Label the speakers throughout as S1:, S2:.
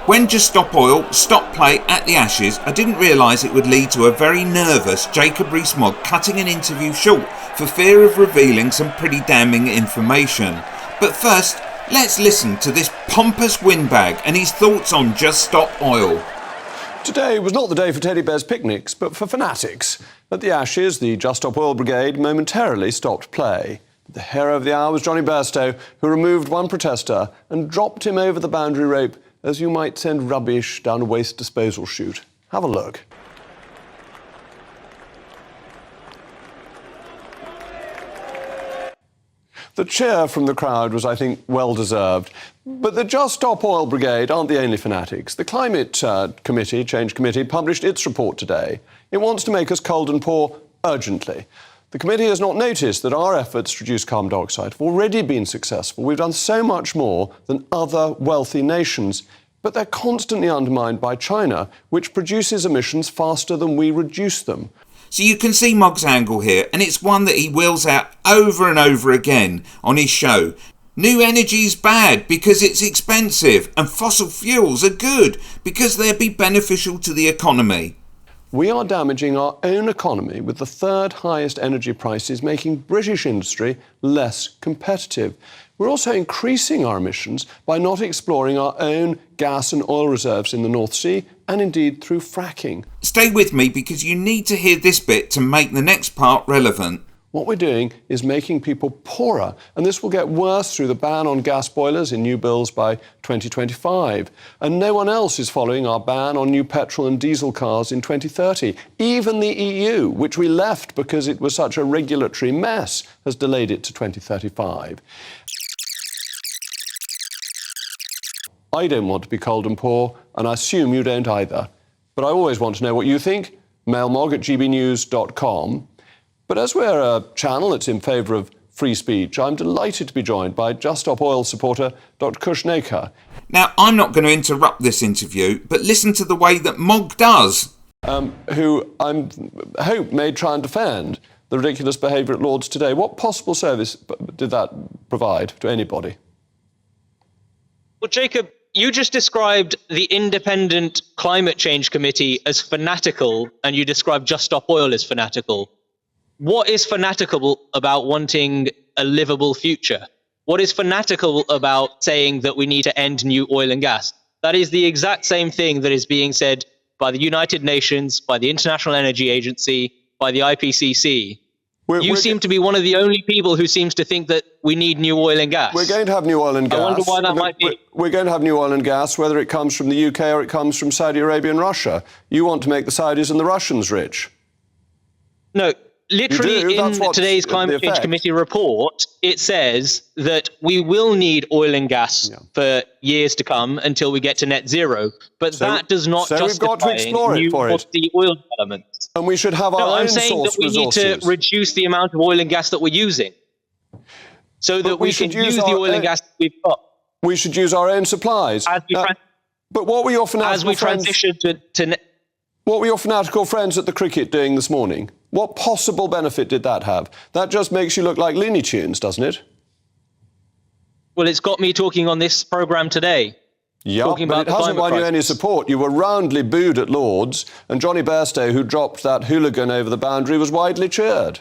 S1: When Just Stop Oil stopped play at the Ashes, I didn't realise it would lead to a very nervous Jacob Rees-Mogg cutting an interview short for fear of revealing some pretty damning information. But first, let's listen to this pompous windbag and his thoughts on Just Stop Oil.
S2: Today was not the day for teddy bears picnics, but for fanatics. At the Ashes, the Just Stop Oil Brigade momentarily stopped play. The hero of the hour was Johnny Bairstow, who removed one protester and dropped him over the boundary rope as you might send rubbish down a waste disposal chute. Have a look. The cheer from the crowd was, I think, well-deserved. But the Just Stop Oil Brigade aren't the only fanatics. The Climate Change Committee, published its report today. It wants to make us cold and poor urgently. The committee has not noticed that our efforts to reduce carbon dioxide have already been successful. We've done so much more than other wealthy nations, but they're constantly undermined by China, which produces emissions faster than we reduce them.
S1: So you can see Mogg's angle here, and it's one that he wheels out over and over again on his show. New energy's bad because it's expensive, and fossil fuels are good because they'd be beneficial to the economy.
S2: We are damaging our own economy with the third highest energy prices, making British industry less competitive. We're also increasing our emissions by not exploring our own gas and oil reserves in the North Sea and indeed through fracking.
S1: Stay with me because you need to hear this bit to make the next part relevant.
S2: What we're doing is making people poorer, and this will get worse through the ban on gas boilers in new builds by 2025. And no one else is following our ban on new petrol and diesel cars in 2030. Even the EU, which we left because it was such a regulatory mess, has delayed it to 2035. I don't want to be cold and poor, and I assume you don't either. But I always want to know what you think. mailmog@gbnews.com. But as we're a channel that's in favour of free speech, I'm delighted to be joined by Just Stop Oil supporter Dr. Kushnaker.
S1: Now, I'm not going to interrupt this interview, but listen to the way that Mogg does.
S2: Who I hope may try and defend the ridiculous behaviour at Lord's today. What possible service did that provide to anybody?
S3: Well, Jacob, you just described the Independent Climate Change Committee as fanatical, and you described Just Stop Oil as fanatical. What is fanatical about wanting a livable future? What is fanatical about saying that we need to end new oil and gas? That is the exact same thing that is being said by the United Nations, by the International Energy Agency, by the IPCC. You seem to be one of the only people who seems to think that we need new oil and gas.
S2: We're going to have new oil and gas.
S3: I wonder why that might be.
S2: We're going to have new oil and gas, whether it comes from the UK or it comes from Saudi Arabia and Russia. You want to make the Saudis and the Russians rich.
S3: No. Literally, in today's Climate Change Committee report, it says that we will need oil and gas for years to come until we get to net zero. But that does not justify new oil developments.
S2: And we should have our own source resources. I'm saying that we need to reduce
S3: the amount of oil and gas that we're using so that we can use the oil and gas that we've got.
S2: We should use our own supplies. But what were your fanatical friends... What were your fanatical friends at the cricket doing this morning? What possible benefit did that have? That just makes you look like Looney Tunes, doesn't it?
S3: Well, it's got me talking on this programme today.
S2: Yeah, but it hasn't won you any support. You were roundly booed at Lord's, and Johnny Bairstow, who dropped that hooligan over the boundary, was widely cheered.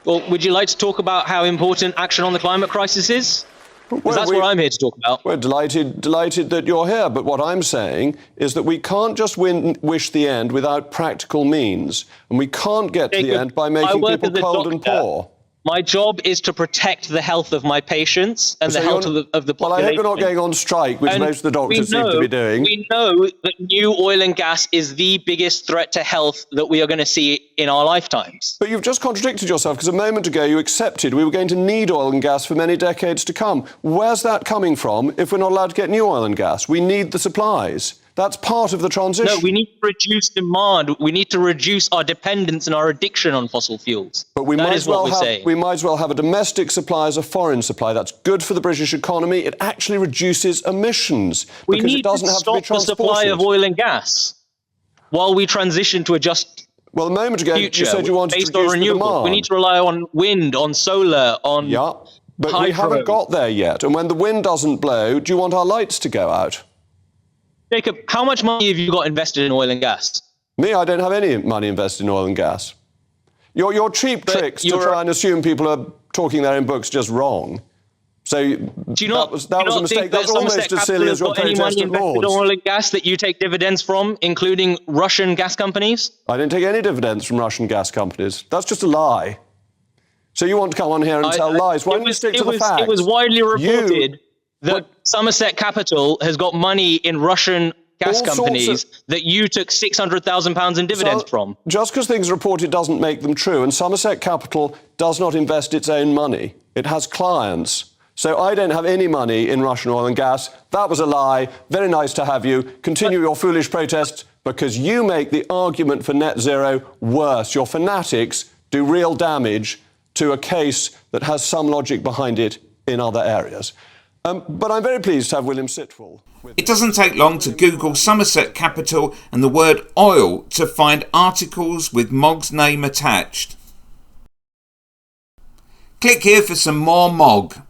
S3: Well, would you like to talk about how important action on the climate crisis is? Because that's what I'm here to talk about.
S2: We're delighted that you're here, but what I'm saying is that we can't just wish the end without practical means, and we can't get to the end by making people cold and poor.
S3: My job is to protect the health of my patients and the health of the population.
S2: Well, I hope you're not going on strike, which most of the doctors seem to be doing.
S3: We know that new oil and gas is the biggest threat to health that we are going to see in our lifetimes.
S2: But you've just contradicted yourself, because a moment ago you accepted we were going to need oil and gas for many decades to come. Where's that coming from if we're not allowed to get new oil and gas? We need the supplies. That's part of the transition.
S3: No, we need to reduce demand. We need to reduce our dependence and our addiction on fossil fuels.
S2: But we might as well have a domestic supply as a foreign supply. That's good for the British economy. It actually reduces emissions because it doesn't have to be transported.
S3: We need to stop the supply of oil and gas while we transition to a just
S2: Well, a moment ago, you said you wanted to reduce the demand.
S3: We need to rely on wind, on solar, on
S2: But we haven't got there yet. And when the wind doesn't blow, do you want our lights to go out?
S3: Jacob, how much money have you got invested in oil and gas?
S2: Me, I don't have any money invested in oil and gas. Your cheap tricks to try and assume people are talking their own books just wrong. So that was a mistake. That was almost as silly as your protest at Lords.
S3: Oil and gas that you take dividends from, including Russian gas companies?
S2: I didn't take any dividends from Russian gas companies. That's just a lie. So you want to come on here and tell lies? Why don't you stick to the facts?
S3: It was widely reported that Somerset Capital has got money in Russian gas companies that you took £600,000 in dividends from.
S2: Just because things are reported doesn't make them true. And Somerset Capital does not invest its own money. It has clients. So I don't have any money in Russian oil and gas. That was a lie. Very nice to have you. Continue your foolish protests because you make the argument for net zero worse. Your fanatics do real damage to a case that has some logic behind it in other areas. But I'm very pleased to have William Sitwell.
S1: It doesn't take long to Google Somerset Capital and the word oil to find articles with Mogg's name attached. Click here for some more Mogg.